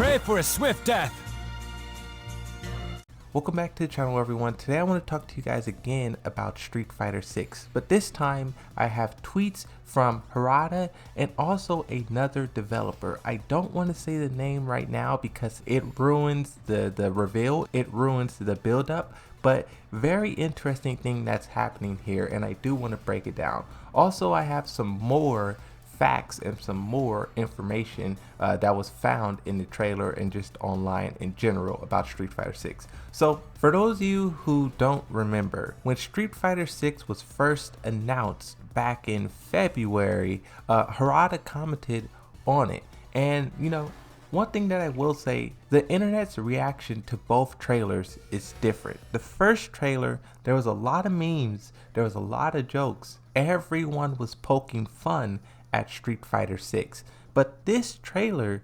Pray for a swift death. Welcome back to the channel, everyone. Today I want to talk to you guys again about Street Fighter 6, but this time I have tweets from Harada and also another developer. I don't want to say the name right now because it ruins the reveal, it ruins the build up, but very interesting thing that's happening here, and I do want to break it down. Also, I have some more facts and some more information that was found in the trailer and just online in general about Street Fighter 6. So for those of you who don't remember, when Street Fighter 6 was first announced back in February, Harada commented on it, and you know, one thing that I will say, the internet's reaction to both trailers is different. The first trailer, there was a lot of memes, there was a lot of jokes, everyone was poking fun at Street Fighter 6. But this trailer,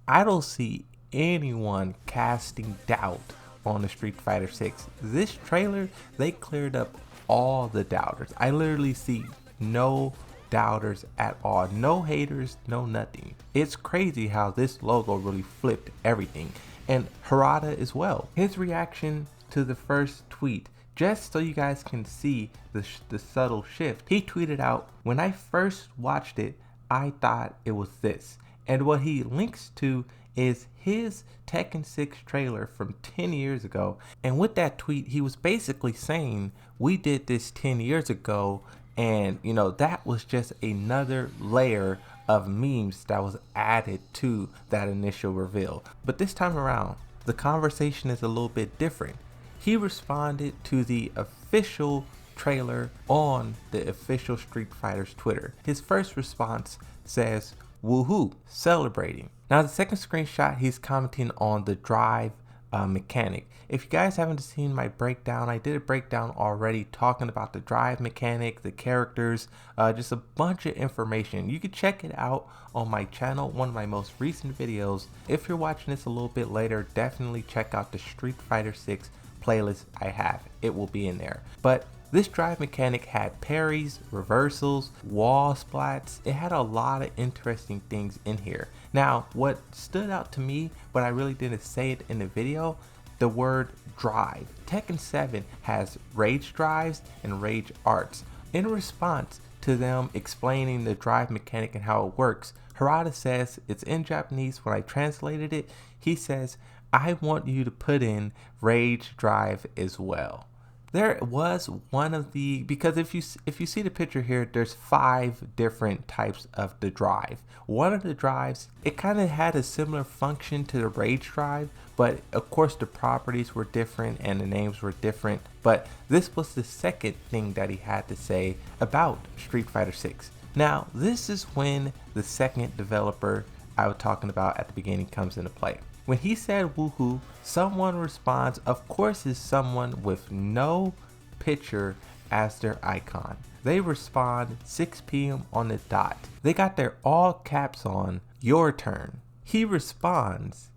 I don't see anyone casting doubt on the Street Fighter 6. This trailer, they cleared up all the doubters. I literally see no doubters at all. No haters, no nothing. It's crazy how this logo really flipped everything. And Harada as well. His reaction to the first tweet, just so you guys can see the subtle shift, he tweeted out, "When I first watched it, I thought it was this." And what he links to is his Tekken 6 trailer from 10 years ago. And with that tweet, he was basically saying, we did this 10 years ago, and you know, that was just another layer of memes that was added to that initial reveal. But this time around, the conversation is a little bit different. He responded to the official trailer on the official Street Fighter's Twitter. His first response says, "Woohoo, celebrating." Now the second screenshot, he's commenting on the drive mechanic. If you guys haven't seen my breakdown, I did a breakdown already talking about the drive mechanic, the characters, just a bunch of information. You can check it out on my channel, one of my most recent videos. If you're watching this a little bit later, definitely check out the Street Fighter 6 playlist I have. It will be in there. But this drive mechanic had parries, reversals, wall splats. It had a lot of interesting things in here. Now, what stood out to me, but I really didn't say it in the video, the word drive. Tekken 7 has rage drives and rage arts. In response to them explaining the drive mechanic and how it works, Harada says, it's in Japanese. When I translated it, he says, "I want you to put in rage drive as well." There was one of the, because if you see the picture here, there's 5 different types of the drive. One of the drives, it kind of had a similar function to the rage drive, but of course the properties were different and the names were different. But this was the second thing that he had to say about Street Fighter 6. Now this is when the second developer I was talking about at the beginning comes into play. When he said woohoo, someone responds, of course it's someone with no picture as their icon. They respond 6 p.m. on the dot. They got their all caps on, your turn. He responds,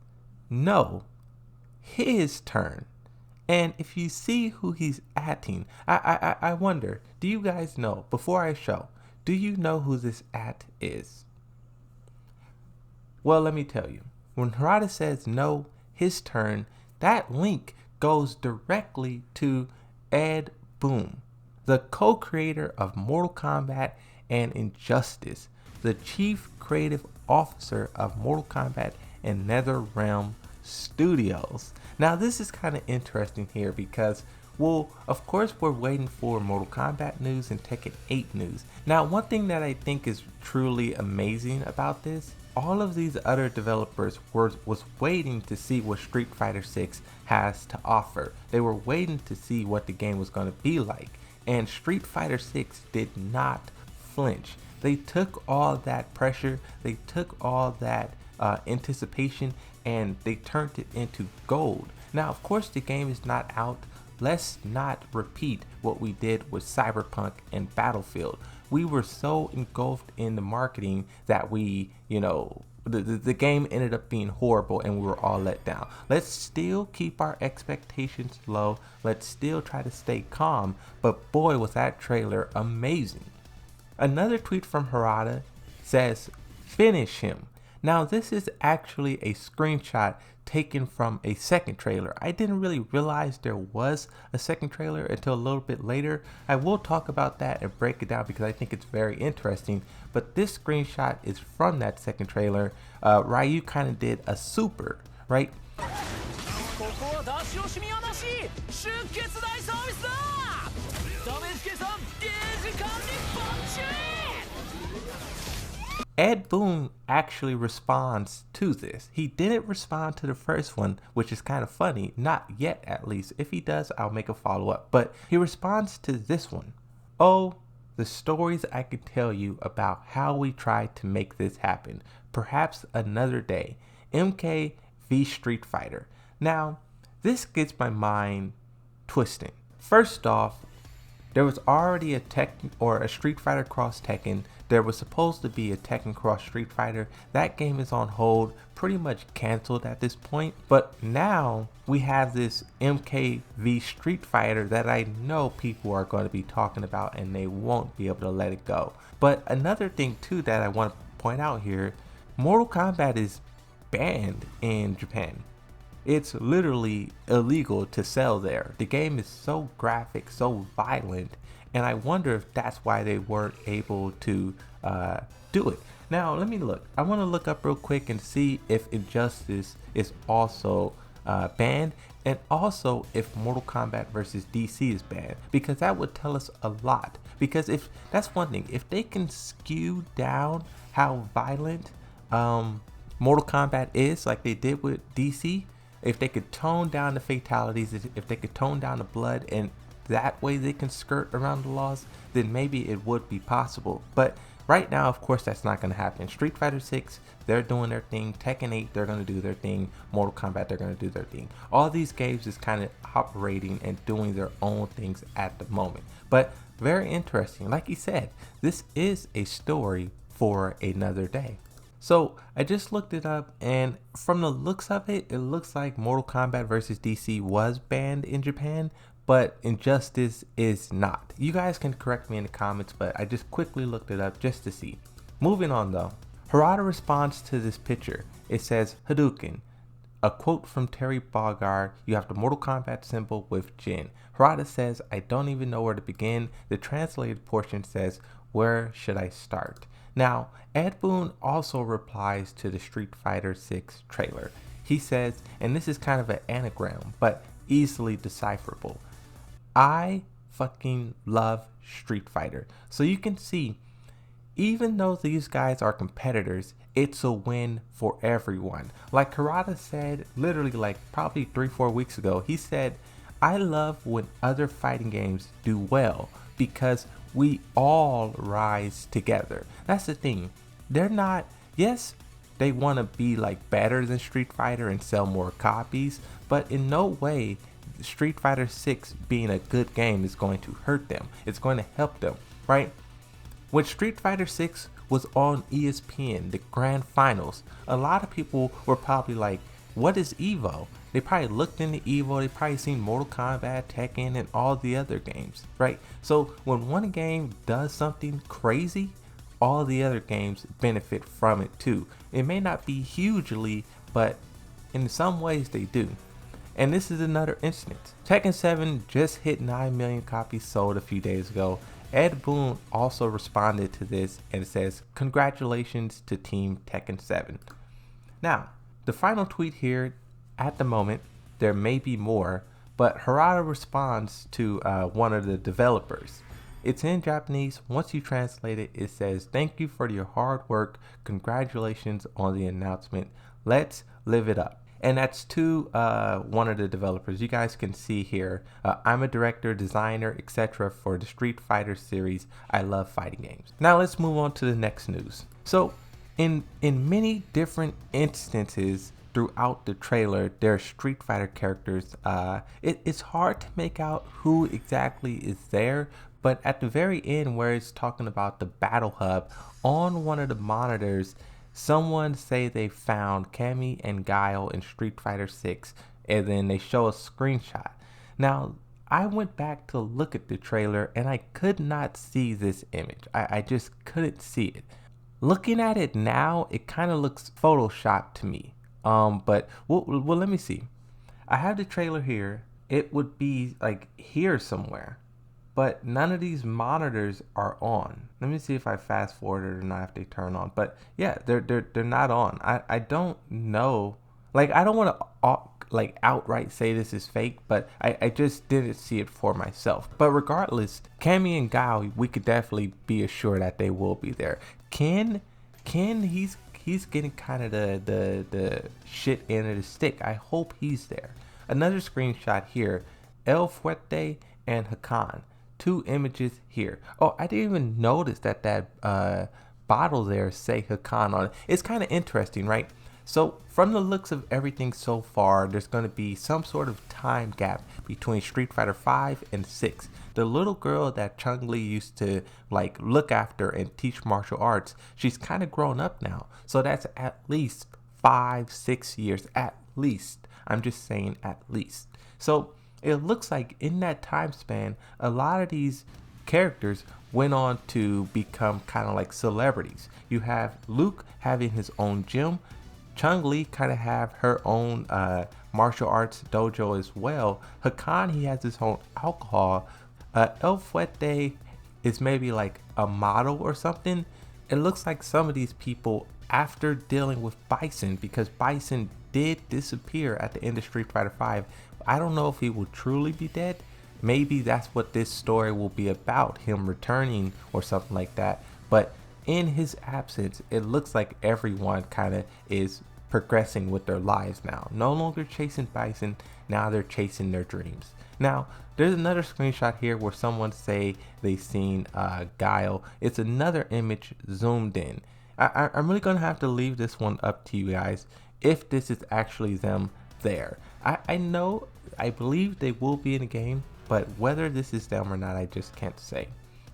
no, his turn. And if you see who he's atting, I wonder, do you guys know, before I show, do you know who this at is? Well, let me tell you. When Harada says no, his turn, that link goes directly to Boon, the co-creator of Mortal Kombat and Injustice, the chief creative officer of Mortal Kombat and NetherRealm Studios. Now this is kind of interesting here because, well, of course we're waiting for Mortal Kombat news and Tekken 8 news. Now one thing that I think is truly amazing about this, all of these other developers was waiting to see what Street Fighter 6 has to offer. They were waiting to see what the game was going to be like. And Street Fighter 6 did not flinch. They took all that pressure, they took all that anticipation, and they turned it into gold. Now, of course, the game is not out. Let's not repeat what we did with Cyberpunk and Battlefield. We were so engulfed in the marketing that we, you know, the game ended up being horrible and we were all let down. Let's still keep our expectations low. Let's still try to stay calm. But boy, was that trailer amazing. Another tweet from Harada says, "Finish him." Now this is actually a screenshot taken from a second trailer. I didn't really realize there was a second trailer until a little bit later. I will talk about that and break it down because I think it's very interesting. But this screenshot is from that second trailer. Ryu kind of did a super, right? Ed Boon actually responds to this. He didn't respond to the first one, which is kind of funny. Not yet, at least. If he does, I'll make a follow-up. But he responds to this one. Oh, the stories I could tell you about how we tried to make this happen. Perhaps another day. MK v Street Fighter. Now, this gets my mind twisting. First off, there was already a Tekken or a Street Fighter Cross Tekken. There was supposed to be a Tekken Cross Street Fighter. That game is on hold, pretty much canceled at this point. But now we have this MK v Street Fighter that I know people are going to be talking about and they won't be able to let it go. But another thing too that I want to point out here, Mortal Kombat is banned in Japan. It's literally illegal to sell there. The game is so graphic, so violent, and I wonder if that's why they weren't able to do it. Now, let me look. I want to look up real quick and see if Injustice is also banned, and also if Mortal Kombat versus DC is banned, because that would tell us a lot. Because if that's one thing, if they can skew down how violent Mortal Kombat is, like they did with DC, if they could tone down the fatalities, if they could tone down the blood, and that way they can skirt around the laws, then maybe it would be possible. But right now, of course, that's not going to happen. Street Fighter 6, they're doing their thing. Tekken 8, they're going to do their thing. Mortal Kombat, they're going to do their thing. All these games is kind of operating and doing their own things at the moment. But very interesting. Like you said, this is a story for another day. So I just looked it up, and from the looks of it, it looks like Mortal Kombat versus DC was banned in Japan, but Injustice is not. You guys can correct me in the comments, but I just quickly looked it up just to see. Moving on though, Harada responds to this picture. It says Hadouken. A quote from Terry Bogard, you have the Mortal Kombat symbol with Jin. Harada says, I don't even know where to begin. The translated portion says, where should I start? Now, Ed Boon also replies to the Street Fighter 6 trailer. He says, and this is kind of an anagram, but easily decipherable, I fucking love Street Fighter. So you can see, even though these guys are competitors, it's a win for everyone. Like Harada said, literally like probably 3-4 weeks ago, he said, I love when other fighting games do well because we all rise together. That's the thing. They're not, yes, they want to be like better than Street Fighter and sell more copies, but in no way Street Fighter 6 being a good game is going to hurt them. It's going to help them, right? When Street Fighter 6 was on ESPN, the grand finals, a lot of people were probably like, what is Evo? They probably looked into Evo, they probably seen Mortal Kombat, Tekken, and all the other games, right? So when one game does something crazy, all the other games benefit from it too. It may not be hugely, but in some ways they do. And this is another instance. Tekken 7 just hit 9 million copies sold a few days ago. Ed Boon also responded to this and says, congratulations to Team Tekken 7. Now, the final tweet here, at the moment, there may be more, but Harada responds to one of the developers. It's in Japanese. Once you translate it, it says, thank you for your hard work. Congratulations on the announcement. Let's live it up. And that's to one of the developers. You guys can see here, I'm a director, designer, etc. for the Street Fighter series. I love fighting games. Now let's move on to the next news. So in many different instances throughout the trailer, there are Street Fighter characters. It's hard to make out who exactly is there, but at the very end where it's talking about the battle hub, on one of the monitors, someone say they found Cammy and Guile in Street Fighter 6, and then they show a screenshot. Now, I went back to look at the trailer and I could not see this image. I just couldn't see it. Looking at it now, it kind of looks photoshopped to me. But well, let me see. I have the trailer here. It would be like here somewhere, but none of these monitors are on. Let me see if I fast forward it or not, if they turn on. But yeah, they're not on. I don't know. Like, I don't want to like outright say this is fake, but I just didn't see it for myself. But regardless, Cammy and Guile, we could definitely be assured that they will be there. Ken, he's getting kind of the shit end of the stick. I hope he's there. Another screenshot here, El Fuerte and Hakan. 2 images here. Oh, I didn't even notice that bottle there say Hakan on it. It's kind of interesting, right? So from the looks of everything so far, there's going to be some sort of time gap between Street Fighter 5 and 6. The little girl that Chun-Li used to like look after and teach martial arts, she's kind of grown up now. So that's at least 5-6 years at least. I'm just saying at least. So it looks like in that time span, a lot of these characters went on to become kind of like celebrities. You have Luke having his own gym. Chun-Li kind of have her own martial arts dojo as well. Hakan, he has his own alcohol. El Fuerte is maybe like a model or something. It looks like some of these people, after dealing with Bison, because Bison did disappear at the end of Street Fighter 5. I don't know if he will truly be dead. Maybe that's what this story will be about, him returning or something like that. But in his absence, it looks like everyone kind of is progressing with their lives now. No longer chasing Bison, now they're chasing their dreams. Now, there's another screenshot here where someone say they seen Guile. It's another image zoomed in. I'm really gonna have to leave this one up to you guys if this is actually them there. I believe they will be in the game, but whether this is them or not, I just can't say.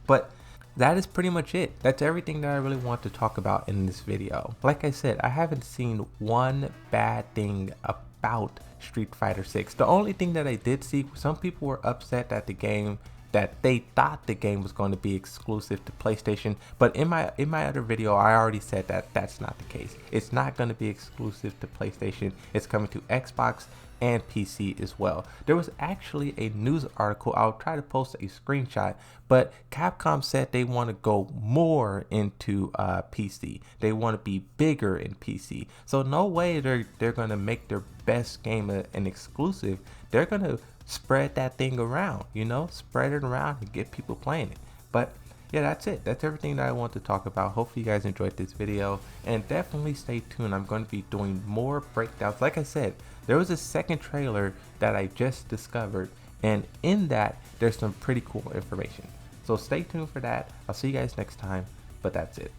But that is pretty much it. That's everything that I really want to talk about in this video. Like I said, I haven't seen one bad thing about Street Fighter 6. The only thing that I did see, some people were upset that they thought the game was going to be exclusive to PlayStation, but in my other video I already said that that's not the case. It's not going to be exclusive to PlayStation. It's coming to Xbox and PC as well. There was actually a news article, I'll try to post a screenshot, but Capcom said they want to go more into PC. They want to be bigger in PC. So no way they're going to make their best game an exclusive. They're going to spread that thing around, you know, spread it around and get people playing it. But yeah, that's it. That's everything that I want to talk about. Hopefully you guys enjoyed this video, and definitely stay tuned. I'm going to be doing more breakdowns. Like I said, there was a second trailer that I just discovered, and in that there's some pretty cool information. So stay tuned for that. I'll see you guys next time, but that's it.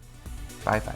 Bye bye.